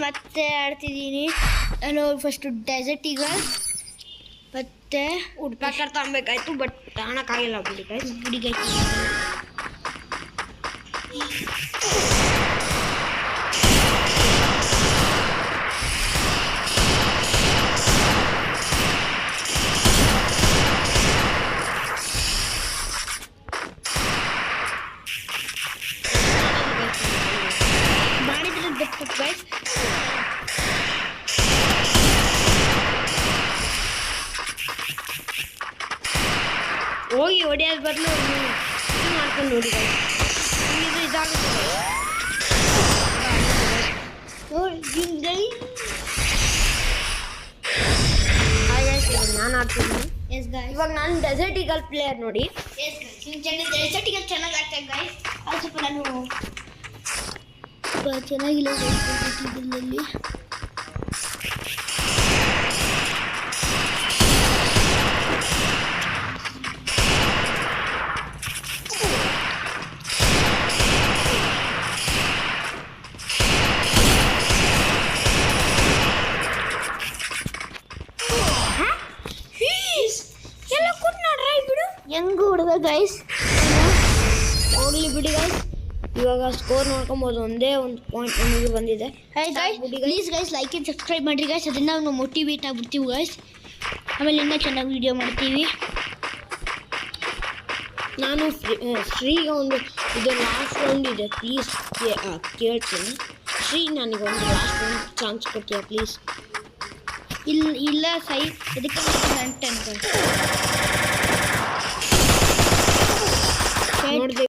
ಮತ್ತೆ ಆಡ್ತಿದ್ದೀನಿ. ನಾನು first dessert eagle ಮತ್ತೆ ವುಡ್ ಪ್ಯಾಕರ್ ತಗೊಬೇಕಾಯ್ತು, ಬಟ್ ತಗೊಳಕ್ಕಾಗಿಲ್ಲ ಬಿಡಿ ಗೈಸ್. ಹುಡುಗೈತಿ ಮಾಡಿದ್ರೆ ಬೆಸ್ಟ್ ಗೈಸ್. ಹೋಗಿ ಹೊಡೆಯೋದ್ ಬದಲು ಇದು ಮಾಡ್ಕೊಂಡು ನೋಡಿ ಗೈಸ್. ಇದು ಇದಾಗುತ್ತೆ ನಾನು ಆಡ್ತಿದ್ದೀನಿ. ಎಸ್ ಗೈಸ್, ಇವಾಗ ನಾನು ಡೆಸರ್ಟ್ ಈಗಲ್ ಪ್ಲೇಯರ್ ನೋಡಿ. ಎಸ್ ಗೈಸ್, ನೀವು ಡೆಸರ್ಟ್ ಈಗಲ್ ಚೆನ್ನಾಗಿ ಆಗ್ತದೆ ಗೈಸ್. ಅದು ಸ್ವಲ್ಪ ನಾನು ಚೆನ್ನಾಗಿಲ್ಲ ಇದರಲ್ಲಿ. ಎಲ್ಲ ಕೂತ್ ನೋಡ್ರ ಬಿಡು ಹೆಂಗ್ ಹೊಡೆದ ಗೈಸ್. ಹೋಗ್ಲಿ ಬಿಡಿ ಗೈಸ್. ಇವಾಗ ಸ್ಕೋರ್ ನೋಡ್ಕೊಬೋದು. ಒಂದೇ ಒಂದು ಪಾಯಿಂಟ್ ನಮಗೆ ಬಂದಿದೆ. Please guys like and subscribe ಮಾಡಿರಿ ಗೈಸ್. ಅದರಿಂದ ನಾವು ಮೋಟಿವೇಟ್ ಆಗ್ಬಿಡ್ತೀವಿ ಗೈಸ್. ಆಮೇಲೆ ಇನ್ನೂ ಚೆನ್ನಾಗಿ ವೀಡಿಯೋ ಮಾಡ್ತೀವಿ. ನಾನು ಶ್ರೀಗೆ ಒಂದು ಇದು ಲಾಸ್ಟ್ ರೌಂಡ್ ಇದೆ, ಪ್ಲೀಸ್ ಕೇಳ್ತೀನಿ. ಶ್ರೀ ನನಗೊಂದು ಲಾಸ್ಟ್ ರೌಂಡ್ ಚಾನ್ಸ್ ಕೊಡ್ತೀಯ ಪ್ಲೀಸ್? ಇಲ್ಲ ಸೈ ಇದಕ್ಕೆ ನೋಡಿದೆ